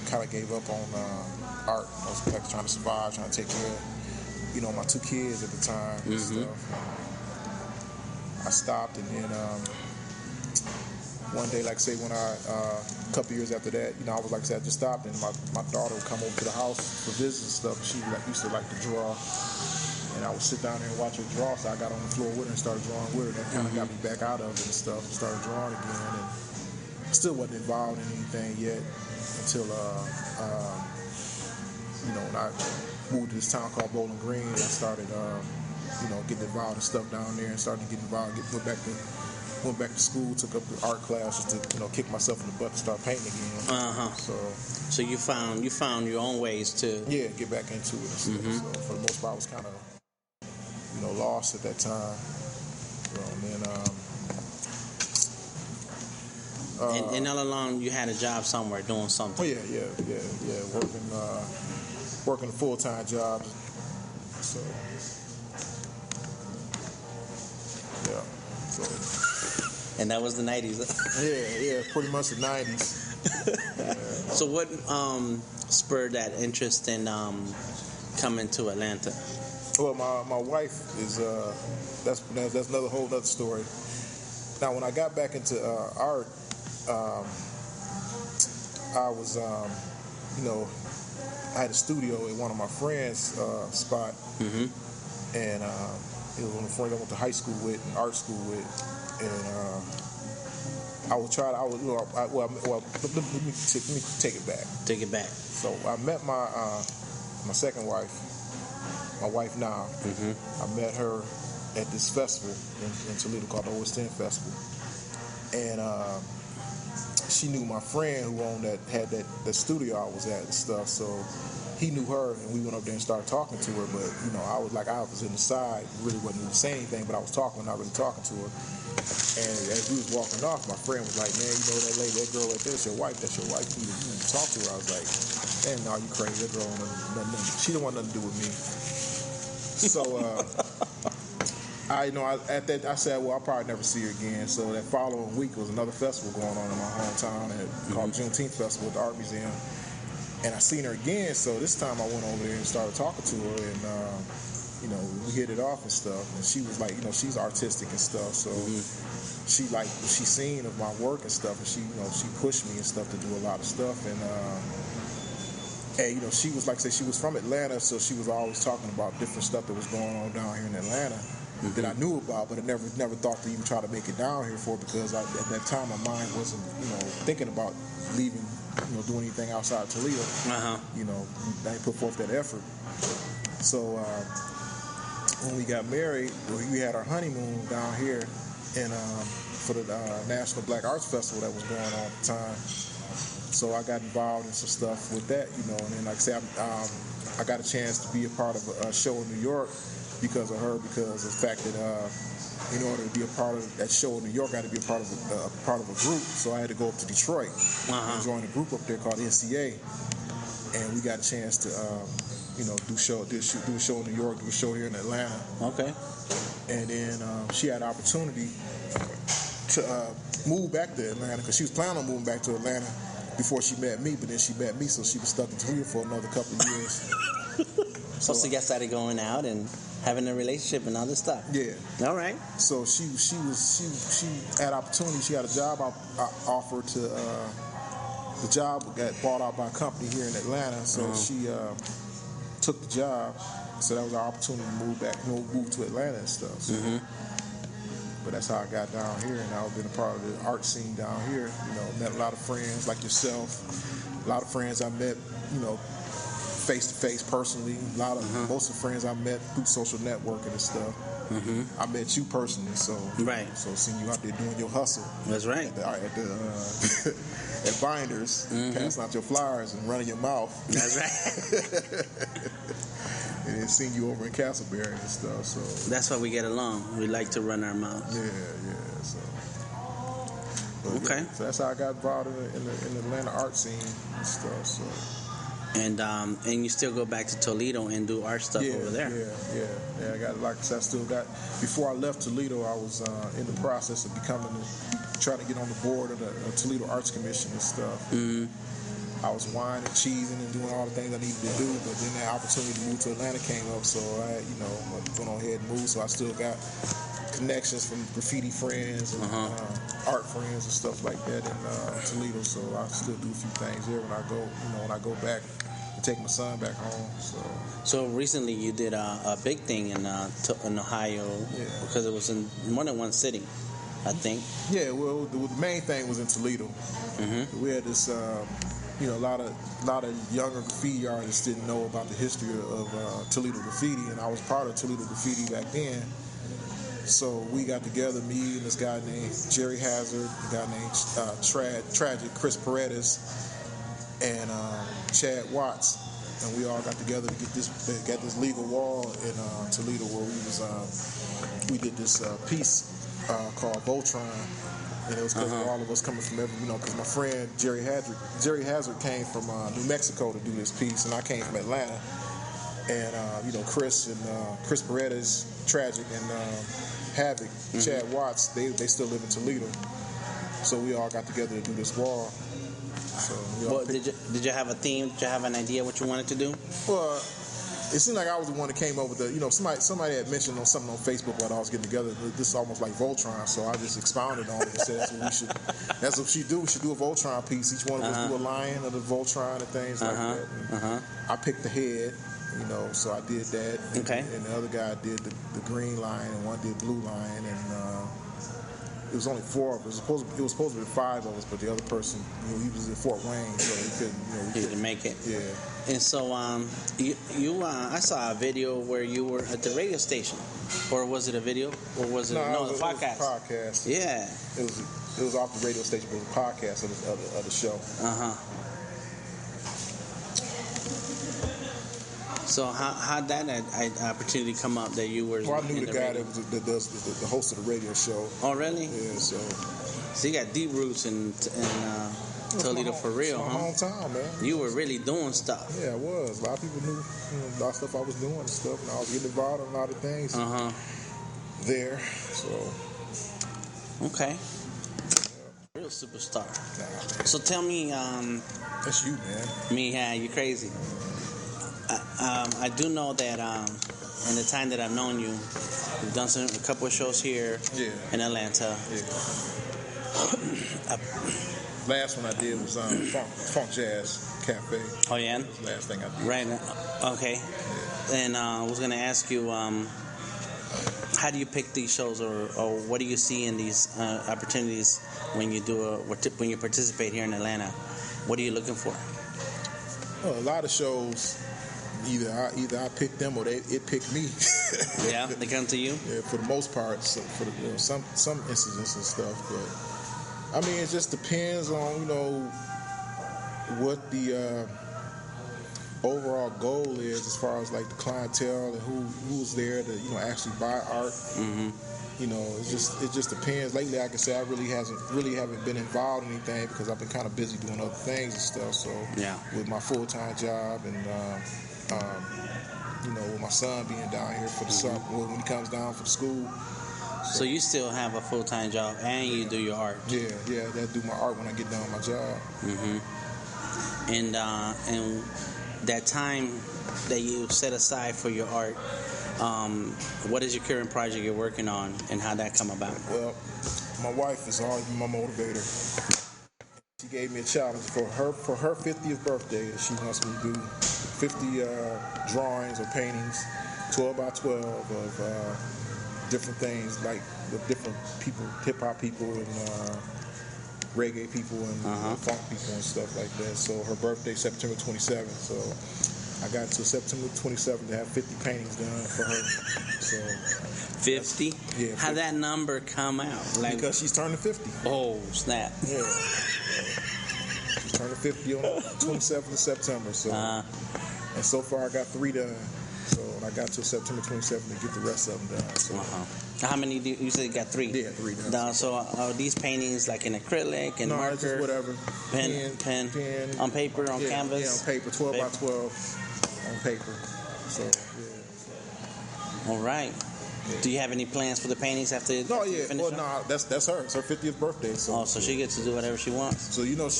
kind of gave up on art. I was like trying to survive, trying to take care of, my 2 kids at the time and stuff. I stopped, and then one day, like say when a couple years after that, I was like I said, I just stopped, and my daughter would come over to the house for visits and stuff. And she used to like to draw, and I would sit down there and watch her draw. So I got on the floor with her and started drawing with her. That kind of got me back out of it and stuff, and started drawing again. And still wasn't involved in anything yet until when I moved to this town called Bowling Green. I started getting involved in stuff down there, and started to get involved. Went back to school, took up the art classes to kick myself in the butt and start painting again. So you found your own ways to get back into it and stuff. So for the most part, I was kind of lost at that time. And then and all along you had a job somewhere doing something. Oh yeah, working a full-time job. So yeah. And that was the 90s. Yeah, pretty much the 90s. Yeah. So what spurred that interest in coming to Atlanta? Well, my wife is that's another whole other story. Now, when I got back into art, I was I had a studio at one of my friends' spot, and it was one of the friends I went to high school with and art school with. And let me take it back. Take it back. So I met my second wife, my wife now. I met her at this festival in Toledo called the OS 10 Festival, and she knew my friend who had that studio I was at and stuff. So he knew her, and we went up there and started talking to her. But I was in the side, really wasn't saying anything, but I was talking, not really talking to her. And as we was walking off, my friend was like, "Man, that lady, that girl right there, that's your wife. That's your wife. You need to talk to her." I was like, "Man, no, you crazy. That girl, she don't want nothing to do with me." So I said, "Well, I'll probably never see her again." So that following week was another festival going on in my hometown called Juneteenth Festival at the Art Museum, and I seen her again. So this time I went over there and started talking to her, and we hit it off and stuff. And she was like, she's artistic and stuff, so she liked what she seen of my work and stuff, and she pushed me and stuff to do a lot of stuff. And she was like I said, she was from Atlanta, so she was always talking about different stuff that was going on down here in Atlanta that I knew about, but I never thought to even try to make it down here for, because at that time my mind wasn't thinking about leaving, doing anything outside of Toledo. I didn't put forth that effort. So when we got married, we had our honeymoon down here for the National Black Arts Festival that was going on at the time. So I got involved in some stuff with that, and then like I said, I got a chance to be a part of a show in New York because of her, because of the fact that in order to be a part of that show in New York, I had to be a part of a group. So I had to go up to Detroit and join a group up there called NCA, and we got a chance to do a show in New York, do a show here in Atlanta. Okay. And then she had an opportunity to move back to Atlanta, because she was planning on moving back to Atlanta before she met me, but then she met me, so she was stuck in Toledo for another couple of years. So you got started going out and having a relationship and all this stuff. Yeah. All right. So she had opportunity. She had a job offer to. The job got bought out by a company here in Atlanta, so she took the job. So that was our opportunity to move to Atlanta and stuff. So. But that's how I got down here, and I've been a part of the art scene down here. Met a lot of friends like yourself. A lot of friends I met, face to face personally. Most of the friends I met through social networking and stuff. I met you personally, so So seeing you out there doing your hustle. That's right. At Binders, passing out your flyers and running your mouth. That's right. And then seeing you over in Castleberry and stuff. So that's why we get along. We like to run our mouths. Yeah. So. Okay. So that's how I got involved in the Atlanta art scene and stuff. So. And you still go back to Toledo and do art stuff over there. Yeah. I got, like I said, I still got. Before I left Toledo, I was in the process of trying to get on the board of the Toledo Arts Commission and stuff. I was whining, cheesing, and doing all the things I needed to do. But then that opportunity to move to Atlanta came up, so I, went on ahead and moved. So I still got connections from graffiti friends and art friends and stuff like that in Toledo. So I still do a few things here when I go back and take my son back home. So recently you did a big thing in Ohio, because it was in more than one city, I think. Yeah, well, the main thing was in Toledo. Mm-hmm. We had this, a lot of younger graffiti artists didn't know about the history of Toledo graffiti, and I was part of Toledo graffiti back then. So we got together, me and this guy named Jerry Hazard, a guy named Tragic Chris Paredes, and Chad Watts, and we all got together to get this legal wall in Toledo where we did this piece called Voltron, and it was because of all of us coming from because my friend Jerry Hazard came from New Mexico to do this piece, and I came from Atlanta, and Chris Paredes, Tragic, and Havoc, Chad Watts, they still live in Toledo, so we all got together to do this wall. So did you have a theme? Did you have an idea what you wanted to do? Well, it seemed like I was the one that came up with somebody had mentioned something on Facebook while I was getting together. This is almost like Voltron, so I just expounded on it and said that's what we should do. We should do a Voltron piece. Each one of us do a lion of the Voltron and things like that. And I picked the head, so I did that. Okay. And the other guy did the green lion, and one did blue lion, and it was only 4 of us. It was supposed to be 5 of us, but the other person, he was in Fort Wayne, so he couldn't. He didn't make it. Yeah. And so, I saw a video where you were at the radio station, or was it a video, or was it the podcast? It was a podcast. Yeah. It was off the radio station, but it was a podcast of the show. So how'd that opportunity come up that you were? Well, I knew the guy that does the host of the radio show. Oh, really? Yeah. So you got deep roots in Toledo for real, huh? Huh? Hometown, man. You were really doing stuff. Yeah, I was. A lot of people knew a lot of stuff I was doing and stuff, and I was getting involved in a lot of things there. So okay. Yeah. Real superstar. Nah, man. So tell me, that's you, man. Me, yeah, you crazy. I do know that in the time that I've known you, you've done a couple of shows here in Atlanta. Yeah. Last one I did was Funk Jazz Cafe. Oh, yeah? That's the last thing I did. Right. Okay. Yeah. And I was going to ask you, how do you pick these shows, or what do you see in these opportunities when you when you participate here in Atlanta? What are you looking for? Well, a lot of shows, either I pick them or it picked me. Yeah, they come to you. Yeah, for the most part. So for the, some incidents and stuff, but I mean, it just depends on what the overall goal is as far as like the clientele and who's there to actually buy art. Mm-hmm. It just depends. Lately, I can say I really haven't been involved in anything because I've been kind of busy doing other things and stuff. So with my full-time job and with my son being down here for the summer when he comes down for school. So you still have a full-time job and you do your art. Yeah, I do my art when I get done with my job. Mm-hmm. And that time that you set aside for your art. What is your current project you're working on, and how'd that come about? Well, my wife is always my motivator. She gave me a challenge for her 50th birthday that she wants me to do 50 drawings or paintings, 12 by 12 of different things, like the different people, hip hop people and reggae people and funk people and stuff like that. So her birthday September 27th. So I got to September 27th to have 50 paintings done for her. So 50? Yeah. 50. How'd that number come out? Because she's turning 50. Oh, snap. Yeah. She's turning 50 on the 27th of September. So and so far I got 3 done. So and I got to September 27th to get the rest of them done. So. How many do you said you got 3? Yeah, 3 done. So are these paintings like in acrylic and marker? No, just whatever. Pen. On paper, on canvas? Yeah, on paper, 12 by 12 on paper. So, yeah. All right. Do you have any plans for the paintings after you finish well, up? that's her. It's her 50th birthday. So she gets to do whatever she wants. So she gonna.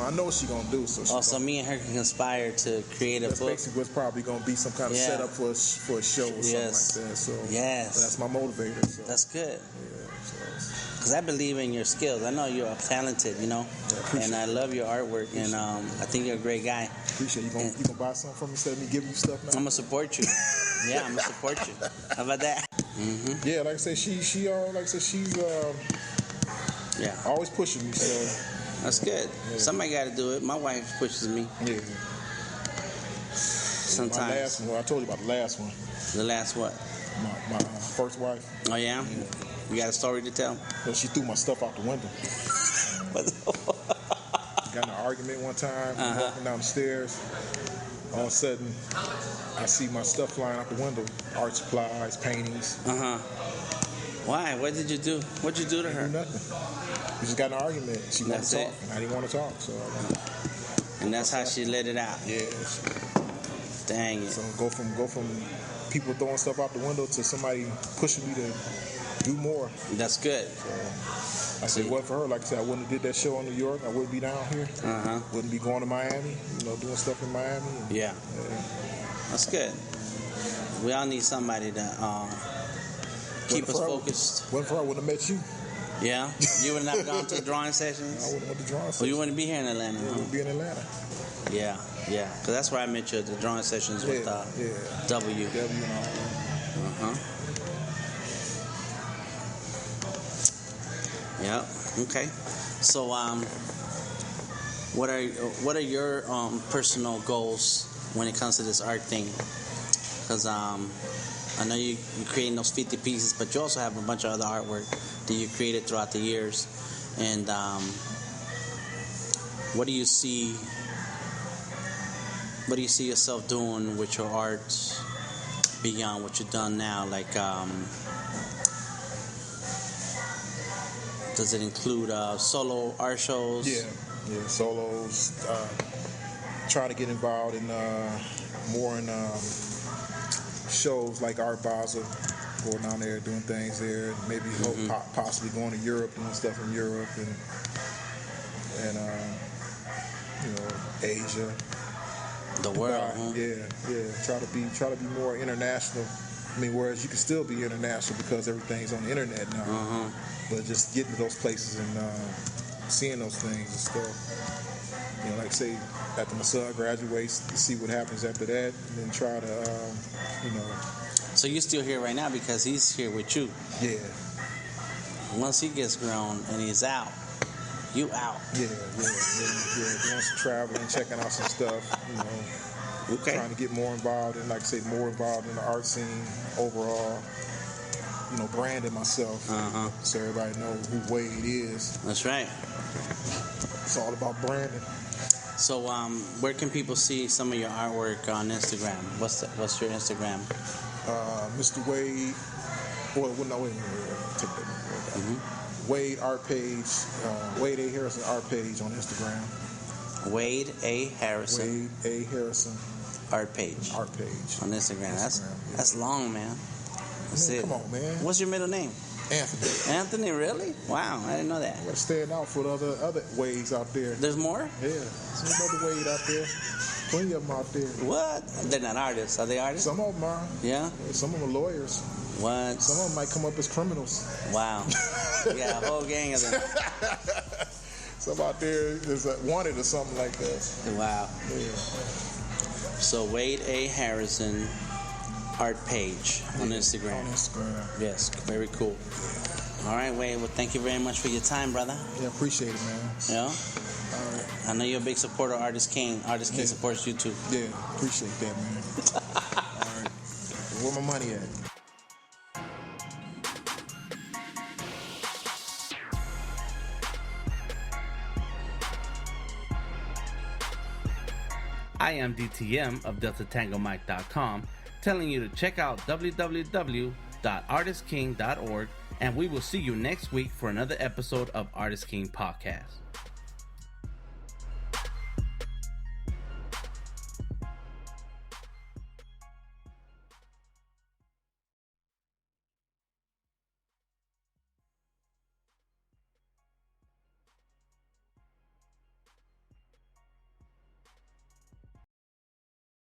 I know what she gonna do. So me and her can conspire to create a book. That's basically what's probably gonna be some kind of setup for a show or something like that. So but that's my motivator. So. That's good. Yeah. Because I believe in your skills. I know you're talented, and I love your artwork, and I think you're a great guy. Appreciate it. You gonna buy something from me instead of me giving you stuff now? I'm gonna support you. Yeah, I'm gonna support you. How about that? Mm-hmm. Yeah, like I said, she's always pushing me. So that's good. Yeah. Somebody got to do it. My wife pushes me. Yeah. Sometimes. My last one. I told you about the last one. The last what? My first wife. Oh yeah. You got a story to tell? Well, she threw my stuff out the window. Got in an argument one time, walking down the stairs. All of a sudden, I see my stuff flying out the window. Art supplies, paintings. Why? What did you do? What'd you do to her? Nothing. We just got in an argument. She wanted to talk, and I didn't want to talk. And that's how she let it out. Yeah. Dang it. So go from people throwing stuff out the window to somebody pushing me to do more. That's good. So I said, what for her? Like I said, I wouldn't have did that show in New York. I wouldn't be down here. Wouldn't be going to Miami. Doing stuff in Miami. Yeah. That's good. We all need somebody to keep us focused. Wasn't for her, I wouldn't have met you. Yeah? You wouldn't have gone to the drawing sessions? I wouldn't have went to drawing sessions. Well, you wouldn't be here in Atlanta. I wouldn't be in Atlanta. Yeah. Because that's where I met you at the drawing sessions with W. W and all. Yeah. Okay. So, what are your personal goals when it comes to this art thing? Because I know you're creating those 50 pieces, but you also have a bunch of other artwork that you created throughout the years. And what do you see? What do you see yourself doing with your art beyond what you've done now? Like, does it include solo art shows? Yeah, solos. Try to get involved in more in shows like Art Basel, going down there doing things there. Maybe possibly going to Europe, doing stuff in Europe and Asia. The world. Yeah. Try to be more international. I mean, whereas you can still be international because everything's on the internet now. But just getting to those places and seeing those things and stuff. Like say after my son graduates, to see what happens after that, and then try to, So you're still here right now because he's here with you. Yeah. Once he gets grown and he's out, you out. Yeah. Doing some traveling, checking out some stuff. Okay. Trying to get more involved and, like I say, more involved in the art scene overall. Branding myself so everybody know who Wade is. That's right. It's all about branding. So, where can people see some of your artwork on Instagram? What's your Instagram? Mr. Wade. Wait a minute. Take that. Wade art page. Wade A. Harrison art page on Instagram. Wade A. Harrison. Wade A. Harrison art page. Art page on Instagram. That's long, man. Come on, man. What's your middle name? Anthony. Anthony, really? Wow, I didn't know that. We're staying out for the other Wades out there. There's more? Yeah, there's another Wade out there. Plenty of them out there. What? They're not artists. Are they artists? Some of them are. Yeah? Some of them are lawyers. What? Some of them might come up as criminals. Wow. You got a whole gang of them. Some out there is wanted or something like that. Wow. Yeah. So Wade A. Harrison art page on Instagram. On Instagram. Yes, very cool. All right, Wade. Well, thank you very much for your time, brother. Yeah, appreciate it, man. Yeah? All right. I know you're a big supporter of Artist King. Artist King supports you, too. Yeah, appreciate that, man. All right. Where my money at? I am DTM of DeltaTangoMike.com, telling you to check out www.artistking.org, and we will see you next week for another episode of Artist King Podcast.